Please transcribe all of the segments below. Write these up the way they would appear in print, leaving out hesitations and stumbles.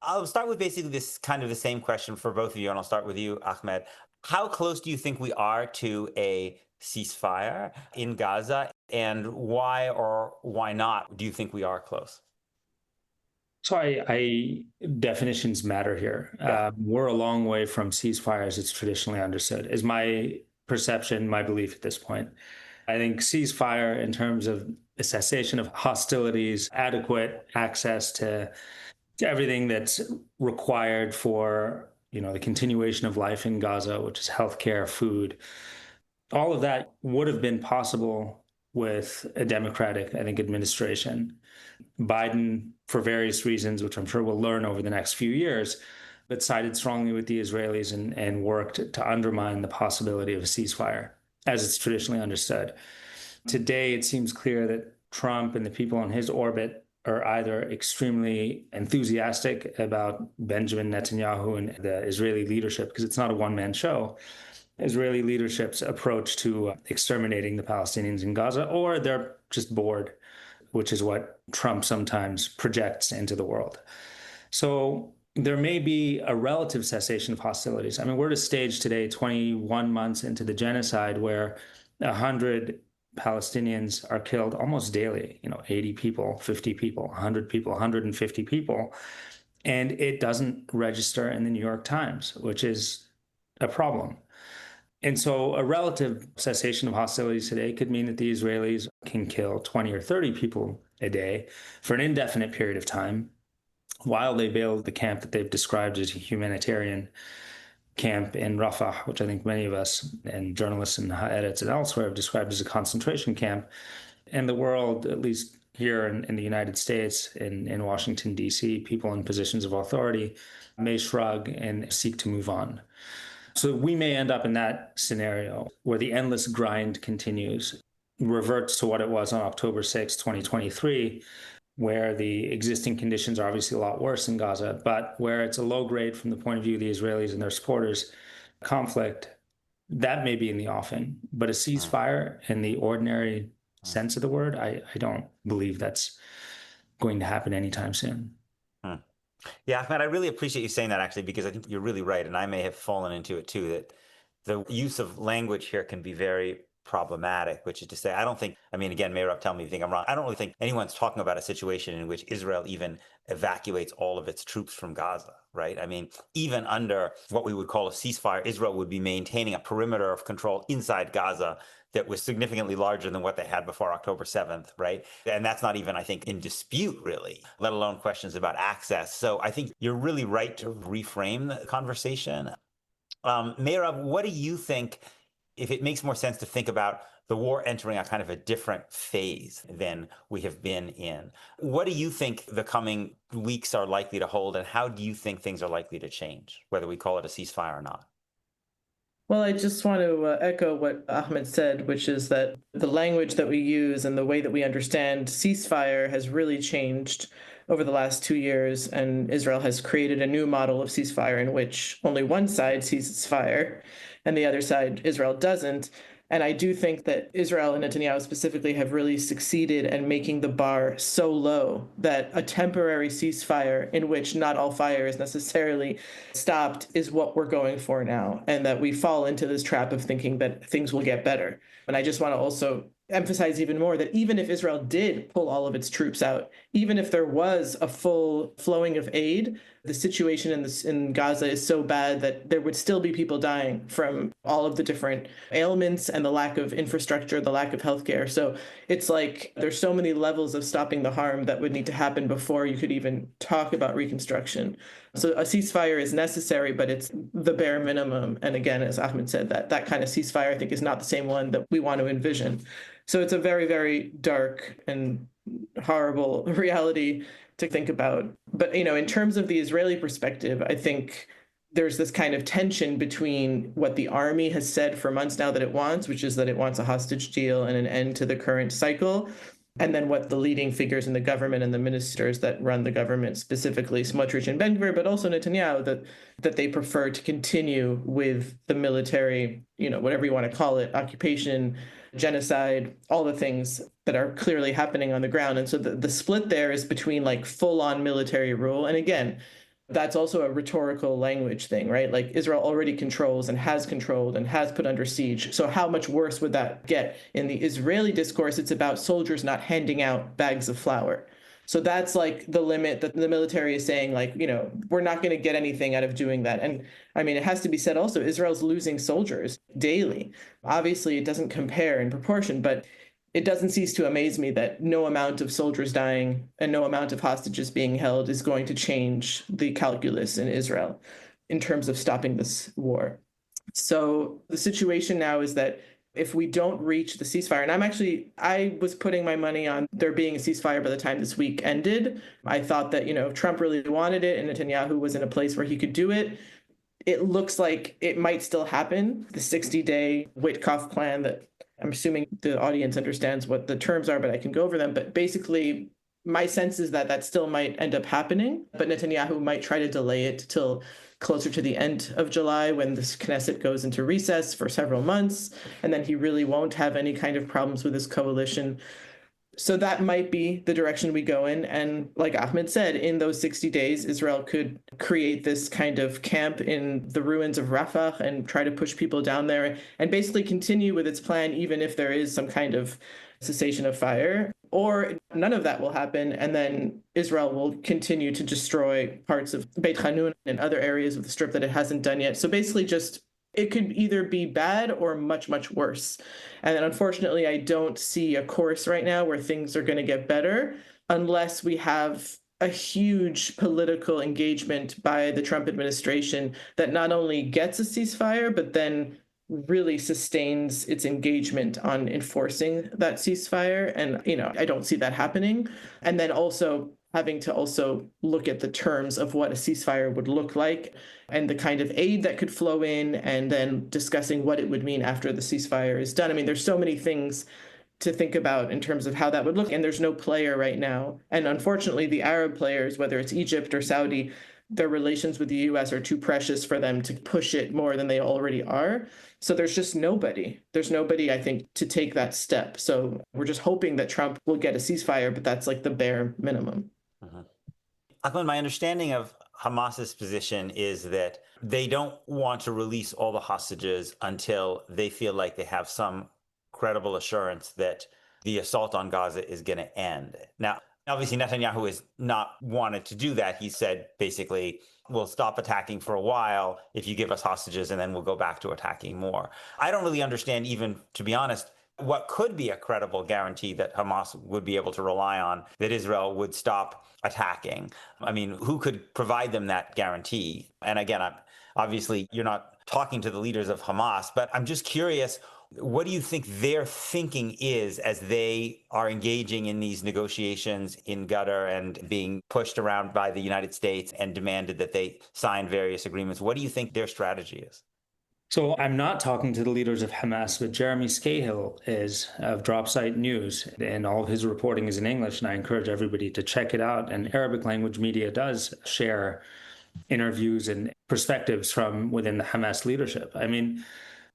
I'll start with basically this kind of the same question for both of you, and I'll start with you, Ahmed. How close do you think we are to a ceasefire in Gaza, and why or why not do you think we are close? So definitions matter here. Yeah. We're a long way from ceasefire as it's traditionally understood, is my perception, my belief at this point. I think ceasefire in terms of a cessation of hostilities, adequate access to everything that's required for, the continuation of life in Gaza, which is healthcare, food, all of that would have been possible with a democratic, I think, administration. Biden, for various reasons, which I'm sure we'll learn over the next few years, but sided strongly with the Israelis and worked to undermine the possibility of a ceasefire, as it's traditionally understood. Today, it seems clear that Trump and the people in his orbit are either extremely enthusiastic about Benjamin Netanyahu and the Israeli leadership, because it's not a one-man show, Israeli leadership's approach to exterminating the Palestinians in Gaza, or they're just bored, which is what Trump sometimes projects into the world. So there may be a relative cessation of hostilities. I mean, we're at a stage today, 21 months into the genocide, where 100 Palestinians are killed almost daily, 80 people, 50 people, 100 people, 150 people. And it doesn't register in the New York Times, which is a problem. And so a relative cessation of hostilities today could mean that the Israelis can kill 20 or 30 people a day for an indefinite period of time while they build the camp that they've described as a humanitarian camp in Rafah, which I think many of us and journalists and edits and elsewhere have described as a concentration camp. And the world, at least here in the United States, in Washington, D.C., people in positions of authority may shrug and seek to move on. So we may end up in that scenario where the endless grind continues, reverts to what it was on October 6, 2023, where the existing conditions are obviously a lot worse in Gaza, but where it's a low grade from the point of view of the Israelis and their supporters conflict, that may be in the offing. But a Mm, ceasefire in the ordinary mm, sense of the word, I don't believe that's going to happen anytime soon. mm. Yeah, Ahmed, I really appreciate you saying that actually, because I think you're really right, and I may have fallen into it too, that the use of language here can be very problematic, which is to say, I don't think, I mean, again, Mairav, tell me if you think I'm wrong. I don't really think anyone's talking about a situation in which Israel even evacuates all of its troops from Gaza, right? I mean, even under what we would call a ceasefire, Israel would be maintaining a perimeter of control inside Gaza that was significantly larger than what they had before October 7th, right? And that's not even, I think, in dispute, really, let alone questions about access. So I think you're really right to reframe the conversation. Mairav, what do you think, if it makes more sense to think about the war entering a kind of a different phase than we have been in? What do you think the coming weeks are likely to hold, and how do you think things are likely to change, whether we call it a ceasefire or not? Well, I just want to echo what Ahmed said, which is that the language that we use and the way that we understand ceasefire has really changed over the last 2 years. And Israel has created a new model of ceasefire in which only one side ceases fire and the other side, Israel, doesn't. And I do think that Israel and Netanyahu specifically have really succeeded in making the bar so low that a temporary ceasefire in which not all fire is necessarily stopped is what we're going for now. And that we fall into this trap of thinking that things will get better. And I just want to also emphasize even more that even if Israel did pull all of its troops out, even if there was a full flowing of aid, the situation in Gaza is so bad that there would still be people dying from all of the different ailments and the lack of infrastructure, the lack of healthcare. So it's like there's so many levels of stopping the harm that would need to happen before you could even talk about reconstruction. So a ceasefire is necessary, but it's the bare minimum. And again, as Ahmed said, that kind of ceasefire, I think, is not the same one that we want to envision. So it's a very, very dark and horrible reality to think about. But, in terms of the Israeli perspective, I think there's this kind of tension between what the army has said for months now that it wants, which is that it wants a hostage deal and an end to the current cycle, and then what the leading figures in the government and the ministers that run the government, specifically Smotrich and Ben-Gvir, but also Netanyahu, that they prefer to continue with the military, whatever you want to call it, occupation, genocide, all the things that are clearly happening on the ground. And so the split there is between like full-on military rule. And again, that's also a rhetorical language thing, right? Like Israel already controls and has controlled and has put under siege. So how much worse would that get? In the Israeli discourse, it's about soldiers not handing out bags of flour. So that's like the limit that the military is saying, like, we're not going to get anything out of doing that. And I mean, it has to be said also, Israel's losing soldiers daily. Obviously, it doesn't compare in proportion, but it doesn't cease to amaze me that no amount of soldiers dying and no amount of hostages being held is going to change the calculus in Israel in terms of stopping this war. So the situation now is that if we don't reach the ceasefire, and I was putting my money on there being a ceasefire by the time this week ended. I thought that, Trump really wanted it and Netanyahu was in a place where he could do it. It looks like it might still happen. The 60-day Witkoff plan that I'm assuming the audience understands what the terms are, but I can go over them. But basically, my sense is that that still might end up happening, but Netanyahu might try to delay it till closer to the end of July when the Knesset goes into recess for several months, and then he really won't have any kind of problems with his coalition. So that might be the direction we go in. And like Ahmed said, in those 60 days, Israel could create this kind of camp in the ruins of Rafah and try to push people down there and basically continue with its plan, even if there is some kind of cessation of fire. Or none of that will happen, and then Israel will continue to destroy parts of Beit Hanun and other areas of the Strip that it hasn't done yet. So basically it could either be bad or much, much worse. And then unfortunately, I don't see a course right now where things are going to get better unless we have a huge political engagement by the Trump administration that not only gets a ceasefire, but then really sustains its engagement on enforcing that ceasefire. And, I don't see that happening. And then also having to also look at the terms of what a ceasefire would look like and the kind of aid that could flow in, and then discussing what it would mean after the ceasefire is done. I mean, there's so many things to think about in terms of how that would look, and there's no player right now. And unfortunately, the Arab players, whether it's Egypt or Saudi, their relations with the US are too precious for them to push it more than they already are. So there's just nobody. There's nobody, I think, to take that step. So we're just hoping that Trump will get a ceasefire, but that's like the bare minimum. Ahmed, my understanding of Hamas's position is that they don't want to release all the hostages until they feel like they have some credible assurance that the assault on Gaza is going to end. Now, obviously, Netanyahu has not wanted to do that. He said, basically, we'll stop attacking for a while if you give us hostages, and then we'll go back to attacking more. I don't really understand, even to be honest, what could be a credible guarantee that Hamas would be able to rely on that Israel would stop attacking. I mean, who could provide them that guarantee? And again, obviously, you're not talking to the leaders of Hamas, but I'm just curious, what do you think their thinking is as they are engaging in these negotiations in Qatar and being pushed around by the United States and demanded that they sign various agreements? What do you think their strategy is? So I'm not talking to the leaders of Hamas, but Jeremy Scahill is of Dropsite News, and all of his reporting is in English, and I encourage everybody to check it out. And Arabic language media does share interviews and perspectives from within the Hamas leadership. I mean,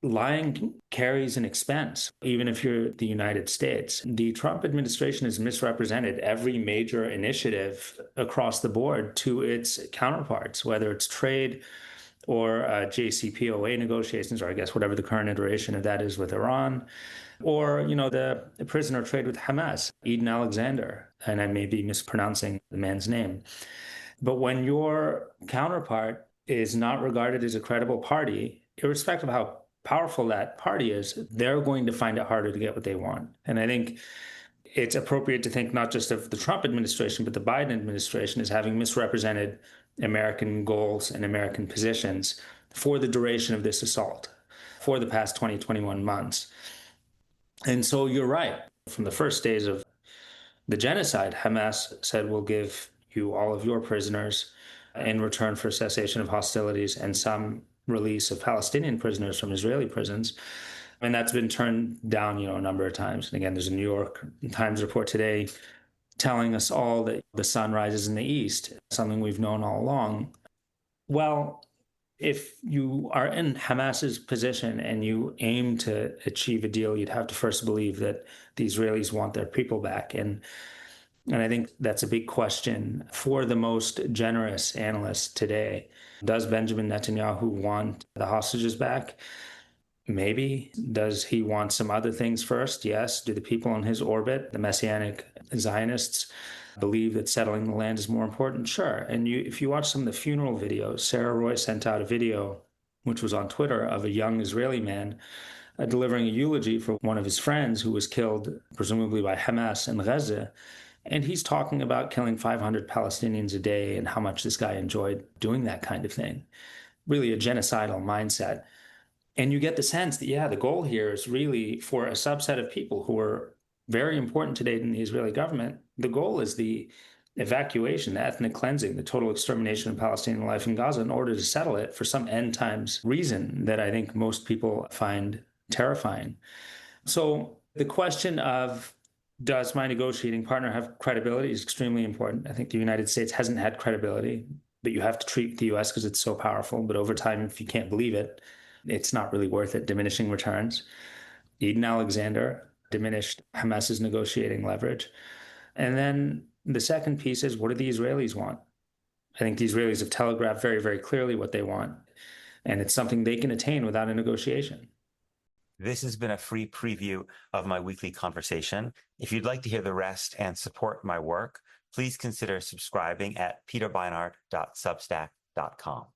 lying carries an expense, even if you're the United States. The Trump administration has misrepresented every major initiative across the board to its counterparts, whether it's trade or JCPOA negotiations, or I guess whatever the current iteration of that is with Iran, or, the prisoner trade with Hamas, Eden Alexander, and I may be mispronouncing the man's name. But when your counterpart is not regarded as a credible party, irrespective of how powerful that party is, they're going to find it harder to get what they want. And I think it's appropriate to think not just of the Trump administration, but the Biden administration as having misrepresented American goals and American positions for the duration of this assault, for the past 21 months. And so you're right. From the first days of the genocide, Hamas said, we'll give you all of your prisoners in return for cessation of hostilities and some release of Palestinian prisoners from Israeli prisons. And that's been turned down, a number of times. And again, there's a New York Times report today telling us all that the sun rises in the east, something we've known all along. Well, if you are in Hamas's position and you aim to achieve a deal, you'd have to first believe that the Israelis want their people back. And And I think that's a big question for the most generous analysts today. Does Benjamin Netanyahu want the hostages back? Maybe. Does he want some other things first? Yes. Do the people in his orbit, the Messianic Zionists, believe that settling the land is more important? Sure. And if you watch some of the funeral videos, Sarah Roy sent out a video, which was on Twitter, of a young Israeli man delivering a eulogy for one of his friends who was killed, presumably by Hamas in Gaza. And he's talking about killing 500 Palestinians a day and how much this guy enjoyed doing that kind of thing. Really a genocidal mindset. And you get the sense that, yeah, the goal here is really for a subset of people who are very important today in the Israeli government. The goal is the evacuation, the ethnic cleansing, the total extermination of Palestinian life in Gaza in order to settle it for some end times reason that I think most people find terrifying. So the question of does my negotiating partner have credibility is extremely important. I think the United States hasn't had credibility, but you have to treat the US because it's so powerful. But over time, if you can't believe it, it's not really worth it. Diminishing returns. Eden Alexander diminished Hamas's negotiating leverage. And then the second piece is, what do the Israelis want? I think the Israelis have telegraphed very, very clearly what they want. And it's something they can attain without a negotiation. This has been a free preview of my weekly conversation. If you'd like to hear the rest and support my work, please consider subscribing at peterbeinart.substack.com.